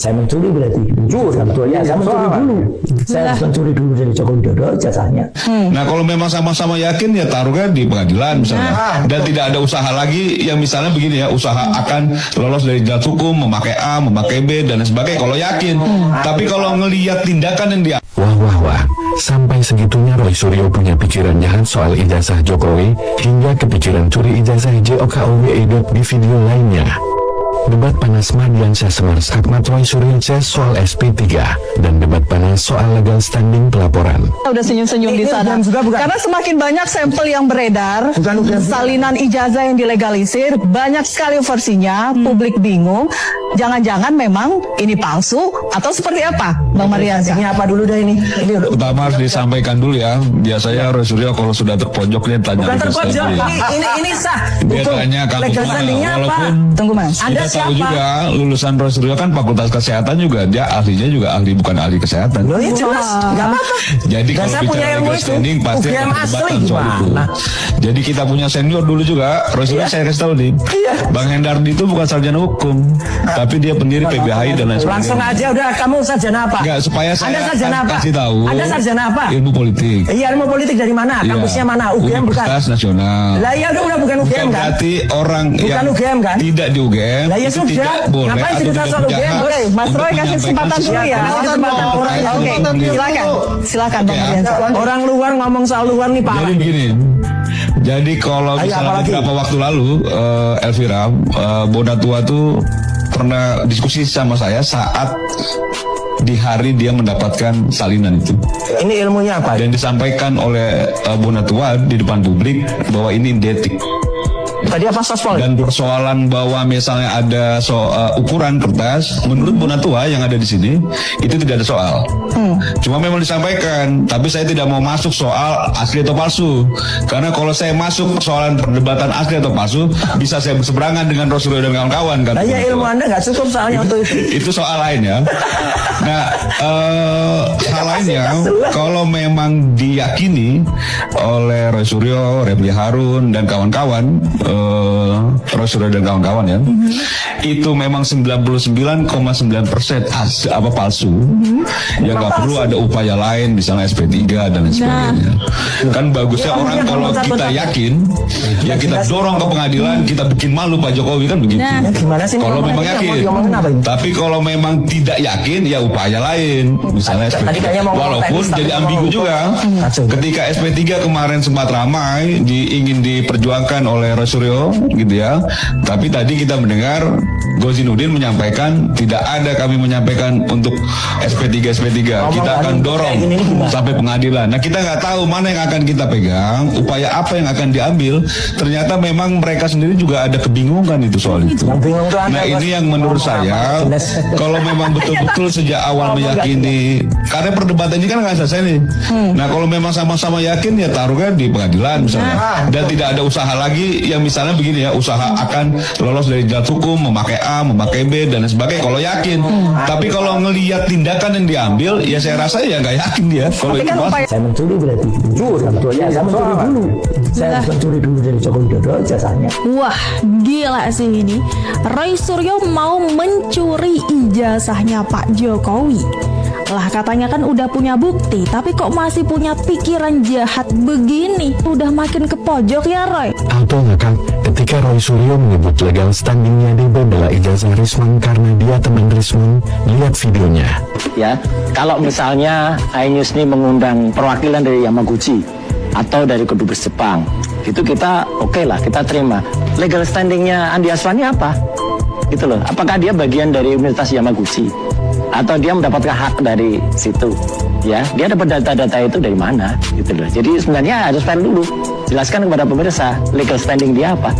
Saya mencuri berarti jujur sebetulnya saya mencuri dulu. Saya harus mencuri dulu dari Joko Widodo ijazahnya. Nah kalau memang sama-sama yakin ya taruhnya di pengadilan misalnya. Dan tidak ada usaha lagi yang misalnya begini ya, usaha akan lolos dari jalur hukum, memakai A, memakai B dan lain sebagainya kalau yakin. Tapi kalau ngelihat tindakan yang dia Wah. Sampai segitunya Roy Suryo punya pikiran jahat soal ijazah Jokowi, hingga kepikiran curi ijazah JOKOWI di video lainnya. Debat panas Mardiansyah Semar Ahmad Roy Suryo soal SP3 dan debat panas soal legal standing pelaporan. Udah senyum-senyum di sana. Karena semakin banyak sampel yang beredar, salinan ijazah yang dilegalisir, banyak sekali versinya, publik bingung. Jangan-jangan memang ini palsu atau seperti apa, Bang Mardiansyah? Ini apa dulu dah ini? pertama harus disampaikan dulu ya. Biasanya Roy Suryo kalau sudah terpojok dia tanya. Bukan terpojok, ini sah. Dia tanya kamu legal standingnya apa? walaupun Tunggu Mas. Anda kita tahu siapa? juga lulusan Roy Suryo kan fakultas kesehatan juga, dia ahlinya juga ahli bukan ahli kesehatan. Loh ya jelas, nggak apa-apa. Jadi Dan kalau saya punya bicara ilmu legal itu. standing pasti UGM ada asli perdebatan soal itu. gimana? Jadi kita punya senior dulu juga, Roy Suryo saya kasih tahu nih. Bang Hendardi itu bukan sarjana hukum, tapi dia pendiri PBHI dan lain sebagainya. Langsung aja udah, kamu sarjana apa? Enggak, supaya saya Anda sarjana apa? kasih tahu. Anda sarjana apa? Ilmu politik. Iya, ilmu politik dari mana? Iya. Kampusnya mana? UGM bukan? Universitas Nasional. Lah iya udah bukan UGM Bukan kan? berarti orang Bukan yang UGM kan? tidak di UGM Lah ya itu sudah. tidak boleh Ngapain atau cerita tidak soal punya UGM? hak Oke, Mas untuk Roy kasih menyampaikan kesempatan dulu ya. Kasih kesempatan orang yang Oke, silakan Bang Mardiansyah. Orang luar ngomong soal luar nih parah. Jadi begini. Jadi kalau Ayo, misalnya apalagi? beberapa waktu lalu Elvira Bonatua tuh pernah diskusi sama saya saat di hari dia mendapatkan salinan itu. Ini ilmunya apa? Dan disampaikan oleh Bonatua di depan publik bahwa ini identik. Tadi apa sospol? Dan persoalan bahwa misalnya ada ukuran kertas, menurut Bonatua yang ada di sini itu tidak ada soal. Cuma memang disampaikan, tapi saya tidak mau masuk soal asli atau palsu. Karena kalau saya masuk persoalan perdebatan asli atau palsu, bisa saya berseberangan dengan Roy Suryo dan kawan-kawan. Kan? Nah ya ilmu Anda nggak cukup soalnya untuk itu. Itu soal lain ya. Nah, hal lainnya, kalau memang diyakini oleh Roy Suryo, Refli Harun dan kawan-kawan, Roy Suryo dan kawan-kawan ya, itu memang 99,9% apa palsu. Ya nggak perlu ada upaya lain, misalnya SP3 dan lain sebagainya. Kan bagusnya orang kalau kita yakin, ya kita dorong ke pengadilan, kita bikin malu Pak Jokowi kan begitu. Nah. Ya, gimana sih? Kalau memang Mau yakin, diomongin apa ini? tapi kalau memang tidak yakin, ya upaya lain, misalnya Tadi SP3. kayaknya mau Walaupun teknis, jadi tapi ambigu mau- juga. Kacau. Ketika SP3 kemarin sempat ramai, ingin diperjuangkan oleh Roy Suryo, gitu ya. Tapi tadi kita mendengar Gozinuddin menyampaikan tidak ada kami menyampaikan untuk SP3. Kita akan dorong sampai pengadilan. Nah kita nggak tahu mana yang akan kita pegang, upaya apa yang akan diambil. Ternyata memang mereka sendiri juga ada kebingungan itu soal itu. Yang bingung tuh Anda, Nah Bos. ini yang menurut Ngomong saya, apa, jelas. kalau memang betul-betul sejak awal meyakini, karena perdebatan ini kan nggak selesai nih. Nah kalau memang sama-sama yakin ya taruhnya di pengadilan misalnya. Dan tidak ada usaha lagi yang misalnya begini ya, usaha akan lolos dari jalur hukum, memakai A, memakai B dan lain sebagainya kalau yakin. Tapi kalau ngelihat tindakan yang diambil, ya saya rasa ya nggak yakin dia. Kalau Tapi itu kan pasti. upaya Saya mencuri berarti jujur sebetulnya saya mencuri dulu. Saya harus mencuri dulu dari Joko Widodo ijazahnya. Wah, gila sih ini. Roy Suryo mau mencuri ijazahnya Pak Jokowi. Lah katanya kan udah punya bukti, tapi kok masih punya pikiran jahat begini? Udah makin ke pojok ya Roy. Atau ngakak ketika Roy Suryo menyebut legal standingnya adalah ijazah Rismon karena dia teman Rismon. Lihat videonya. Ya, kalau misalnya iNews ini mengundang perwakilan dari Yamaguchi atau dari Kedubes Jepang, itu kita oke lah, kita terima. Legal standingnya Andi Aswani apa? Gitu loh. Apakah dia bagian dari Universitas Yamaguchi atau dia mendapatkan hak dari situ? Ya, dia dapat data-data itu dari mana? Gitu loh. Jadi sebenarnya harus fair dulu. Jelaskan kepada pemirsa legal standing dia apa?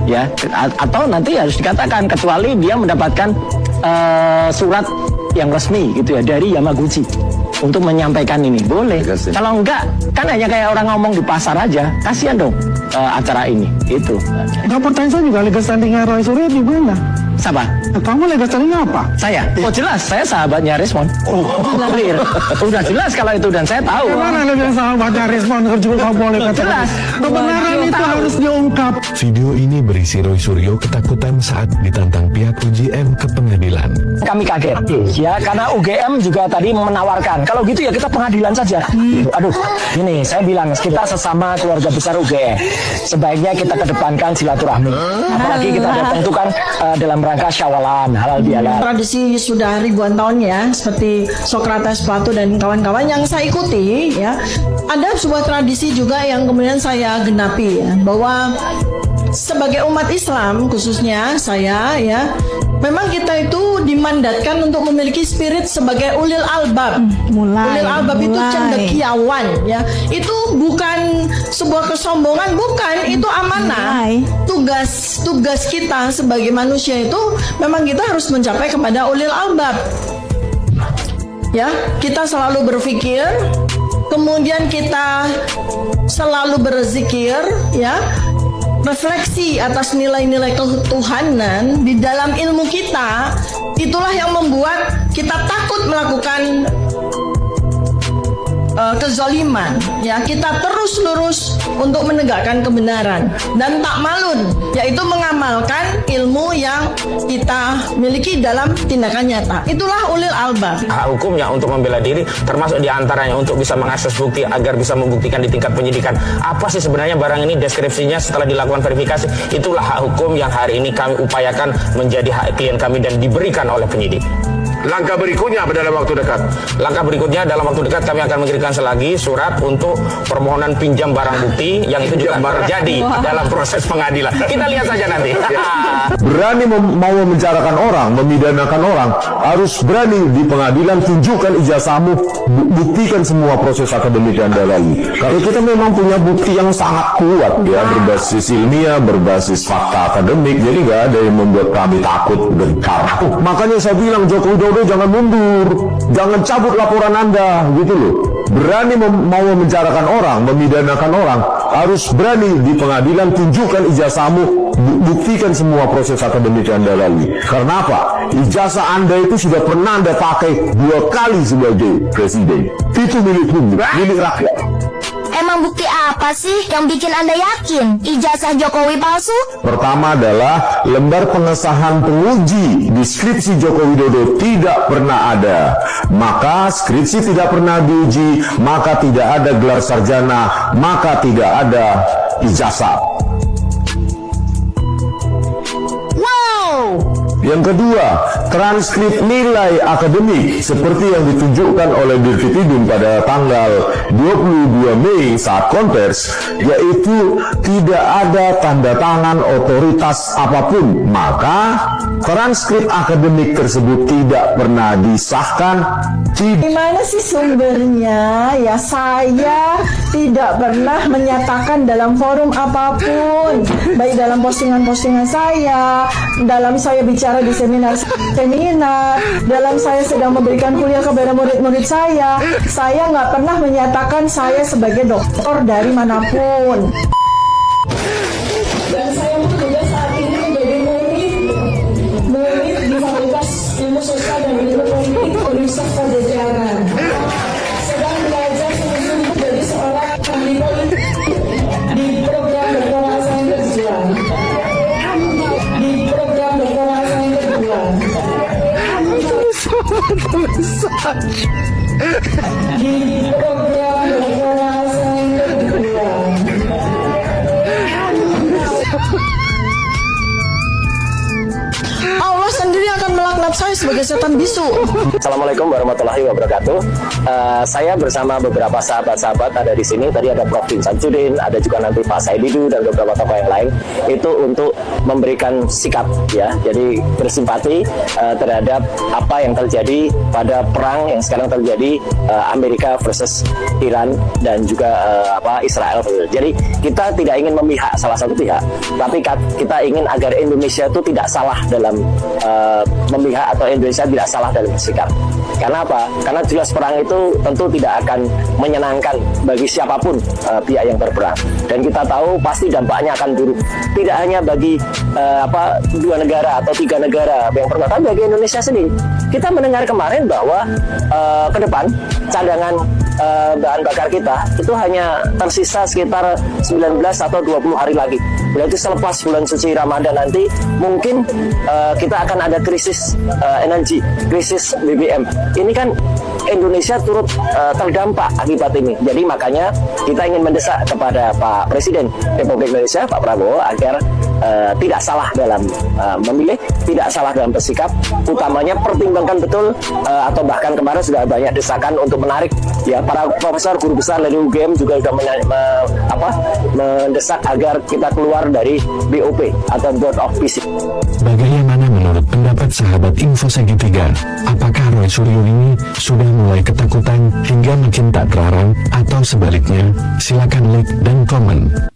Ya, atau nanti harus dikatakan kecuali dia mendapatkan surat yang resmi gitu ya dari Yamaguchi untuk menyampaikan ini boleh. Kalau enggak kan hanya kayak orang ngomong di pasar aja, kasihan dong acara ini itu. Nah, pertanyaan saya juga legal standingnya Roy Suryo di mana? Siapa? Kamu legal standingnya apa? Saya? Oh jelas, saya sahabatnya Rismond. Clear. Udah jelas kalau itu dan saya tahu. Gimana legal sahabatnya Rismond kerja kamu boleh kata? Jelas. Kebenaran itu harus diungkap. Video ini berisi Roy Suryo ketakutan saat ditantang pihak UGM ke pengadilan. Kami kaget, ya karena UGM juga tadi menawarkan. Kalau gitu ya kita pengadilan saja. Aduh, ini saya bilang kita sesama keluarga besar UGM. Sebaiknya kita kedepankan silaturahmi. Apalagi kita datang itu kan dalam rangka syawalan, halal bihalal. Tradisi sudah ribuan tahun ya, seperti Socrates, Plato dan kawan-kawan yang saya ikuti ya. Ada sebuah tradisi juga yang kemudian saya genapi ya, bahwa sebagai umat Islam khususnya saya ya, memang kita itu dimandatkan untuk memiliki spirit sebagai ulil albab. Ulil albab itu cendekiawan ya. Itu bukan sebuah kesombongan, bukan, itu amanah. Tugas kita sebagai manusia itu memang kita harus mencapai kepada ulil albab. Ya, kita selalu berpikir, kemudian kita selalu berzikir ya. Refleksi atas nilai-nilai ketuhanan di dalam ilmu kita, itulah yang membuat kita takut melakukan kezaliman ya. Kita terus lurus untuk menegakkan kebenaran dan tak malun, yaitu mengamalkan ilmu yang kita miliki dalam tindakan nyata. Itulah ulil albab. Hak hukumnya untuk membela diri, termasuk diantaranya untuk bisa mengakses bukti agar bisa membuktikan di tingkat penyidikan. Apa sih sebenarnya barang ini, deskripsinya setelah dilakukan verifikasi. Itulah hak hukum yang hari ini kami upayakan menjadi hak klien kami dan diberikan oleh penyidik. Langkah berikutnya apa dalam waktu dekat? Langkah berikutnya dalam waktu dekat kami akan mengirimkan lagi surat untuk permohonan pinjam barang bukti yang itu juga terjadi dalam proses pengadilan. Kita lihat saja nanti. Berani mau memenjarakan orang, memidanakan orang, harus berani di pengadilan tunjukkan ijazahmu, buktikan semua proses akademik yang Anda lalui. Kalau kita memang punya bukti yang sangat kuat ya, berbasis ilmiah, berbasis fakta akademik, jadi nggak ada yang membuat kami takut gentar. Makanya saya bilang Joko Widodo jangan mundur, jangan cabut laporan Anda, gitu loh. Berani mau memenjarakan orang, memidanakan orang, harus berani di pengadilan tunjukkan ijazahmu, buktikan semua proses akademik yang Anda lalui. Karena apa? Ijazah Anda itu sudah pernah Anda pakai 2 kali sebagai presiden. Itu milik publik, milik rakyat. Emang bukti apa sih yang bikin Anda yakin ijazah Jokowi palsu? Pertama adalah lembar pengesahan penguji di skripsi Joko Widodo tidak pernah ada. Maka skripsi tidak pernah diuji, maka tidak ada gelar sarjana, maka tidak ada ijazah. Yang kedua, transkrip nilai akademik seperti yang ditunjukkan oleh Dirtipidum pada tanggal 22 Mei saat konvers, yaitu tidak ada tanda tangan otoritas apapun, maka transkrip akademik tersebut tidak pernah disahkan. Gimana sih sumbernya? Ya saya tidak pernah menyatakan dalam forum apapun, baik dalam postingan-postingan saya, dalam saya bicara di seminar, dalam saya sedang memberikan kuliah kepada murid-murid saya nggak pernah menyatakan saya sebagai doktor dari manapun. Dan saya pun juga saat ini menjadi murid di Fakultas Ilmu Sosial dan Ilmu Politik Universitas Pajajaran. Sedang belajar sungguh-sungguh menjadi seorang ahli politik di program doktoral saya kedua. Di program doktoral saya kedua. Allah sendiri akan melaknat saya sebagai setan bisu. Assalamualaikum warahmatullahi wabarakatuh. Saya bersama beberapa sahabat-sahabat ada di sini. Tadi ada Prof. Din Samsudin, ada juga nanti Pak Saididu dan beberapa tokoh yang lain. Itu untuk memberikan sikap ya. Jadi bersimpati terhadap apa yang terjadi pada perang yang sekarang terjadi Amerika versus Iran dan juga Israel. Jadi kita tidak ingin memihak salah satu pihak, tapi kita ingin agar Indonesia itu tidak salah dalam memihak atau Indonesia tidak salah dalam bersikap. Karena apa? Karena jelas perang itu tentu tidak akan menyenangkan bagi siapapun pihak yang berperang. Dan kita tahu pasti dampaknya akan buruk. Tidak hanya bagi 2 negara atau 3 negara yang berperang, tapi bagi Indonesia sendiri. Kita mendengar kemarin bahwa ke depan cadangan bahan bakar kita itu hanya tersisa sekitar 19 atau 20 hari lagi. Berarti selepas bulan suci Ramadan nanti mungkin kita akan ada krisis energi, krisis BBM. Ini kan Indonesia turut terdampak akibat ini. Jadi makanya kita ingin mendesak kepada Pak Presiden Republik Indonesia, Pak Prabowo, agar tidak salah dalam memilih, tidak salah dalam bersikap, utamanya pertimbangkan betul atau bahkan kemarin sudah banyak desakan untuk menarik ya para profesor guru besar dari UGM juga sudah mendesak agar kita keluar dari BOP atau Board of Peace. Bagaimana menurut pendapat sahabat Info Segitiga? Apakah Roy Suryo ini sudah mulai ketakutan hingga makin tak terarang atau sebaliknya? Silakan like dan komen.